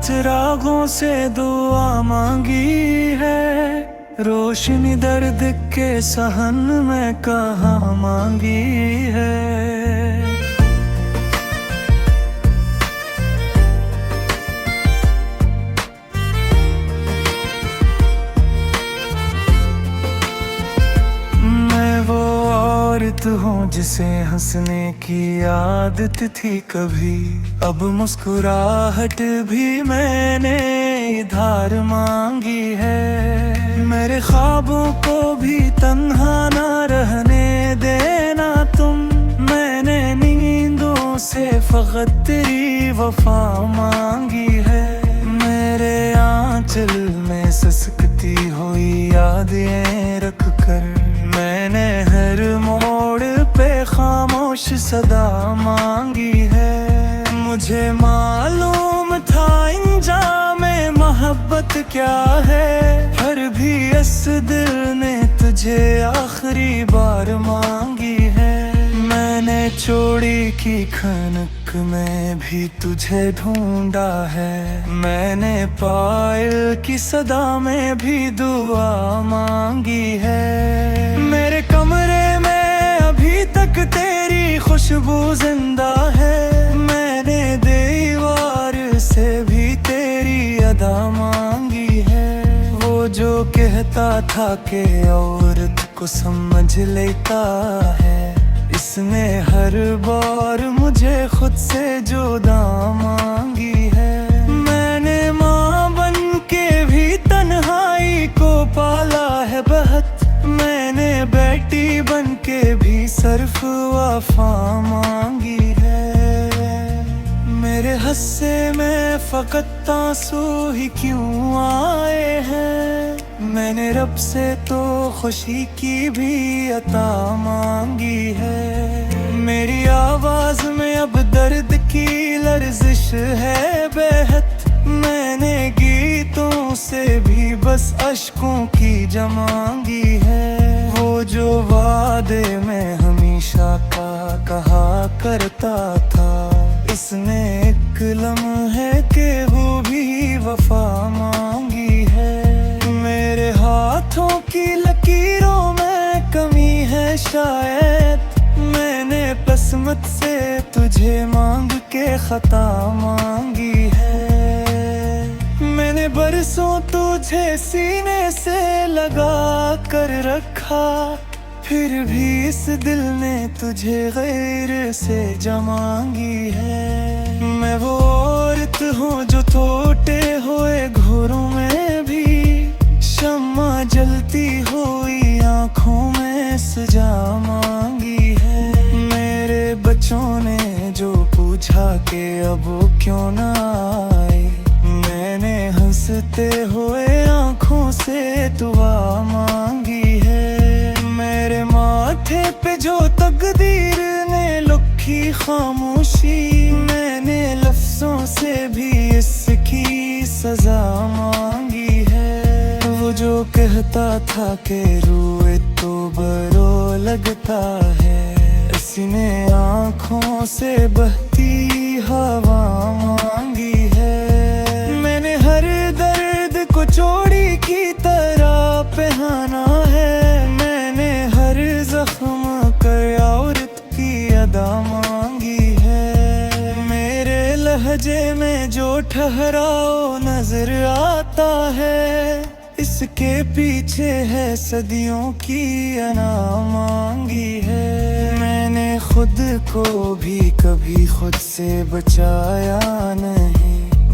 चिरागों से दुआ मांगी है, रोशनी दर्द के सहन में कहाँ मांगी है। मैं वो औरत हूँ जिसे हंसने की आदत थी कभी, अब मुस्कुराहट भी मैंने इधार मांगी है। मेरे ख्वाबों को भी तन्हा ना रहने देना तुम, मैंने नींदों से फकत तेरी वफा मांगी है। मेरे आंचल में सिसकती हुई यादें रख कर, मैंने हर मोड़ पे खामोश सदा मांगी है। मुझे मालूम था इंजामे मोहब्बत क्या है, फिर भी इस दिल ने तुझे आखिरी बार मांगी है। मैंने चोरी की खनक में भी तुझे ढूंढा है, मैंने पायल की सदा में भी दुआ मांगी है। मेरे कमरे में अभी तक तेरी खुशबू जिंदा है, मैंने दीवार से भी तेरी अदा मांगी है। वो जो कहता था कि औरत को समझ लेता है, इसने हर बार मुझे खुद से जुदा मांगी है। मैंने माँ बन के भी तन्हाई को पाला है बहुत, मैंने बेटी बन के भी सिर्फ वफा मांगी है। मेरे हस्से में फकत आंसू ही क्यों आए हैं, मैंने रब से तो खुशी की भी अता मांगी है। मेरी आवाज में अब दर्द की लर्जिश है बेहद, मैंने गीतों से भी बस अश्कों की जमांगी है। वो जो वादे में हमेशा का कहा करता था, इसने एक लम्हे के वो भी वफा मांगी है। मेरे हाथों की लकीरों में कमी है शायद, मैंने किस्मत से तुझे मांग के खता मांगी है। मैंने बरसों तुझे सीने से लगा कर रखा, फिर भी इस दिल ने तुझे गैर से जमांगी है। मैं वो औरत हूँ जो टूटे हुए घरों में भी शम्मा जलती हुई आँखों में सजा मांगी है। मेरे बच्चों ने जो पूछा कि अब क्यों ना आए, मैंने हंसते हुए आँखों से दुआ मांगी है। मेरे माथे पे जो तकदीर ने लिखी खामोशी, मैंने लफ्जों से भी इसकी सजा मांगी है। वो जो कहता था कि रोए तो बरो लगता है, इसने आँखों से बहती हवा मांगी है। मैंने हर दर्द को चोरी की तरह पहना है, मैंने हर जख्म कर औरत की अदा मांगी है। मेरे लहजे में जो ठहराव नजर आता है, इसके पीछे है सदियों की अना मांगी है। मैंने खुद को भी कभी खुद से बचाया नहीं,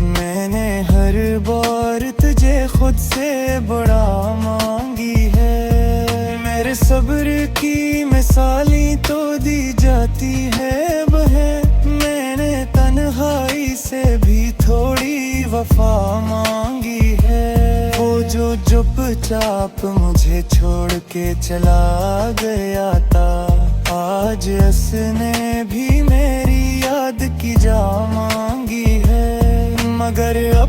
मैंने हर बार तुझे खुद से बड़ा मांगी है। मेरे सब्र की मिसाली तो दी जाती है बहन, मैंने तन्हाई से भी थोड़ी वफा मांगी है। वो जो चुपचाप मुझे छोड़ के चला गया था, आज उसने भी मेरी याद की जा मांगी है। मगर अब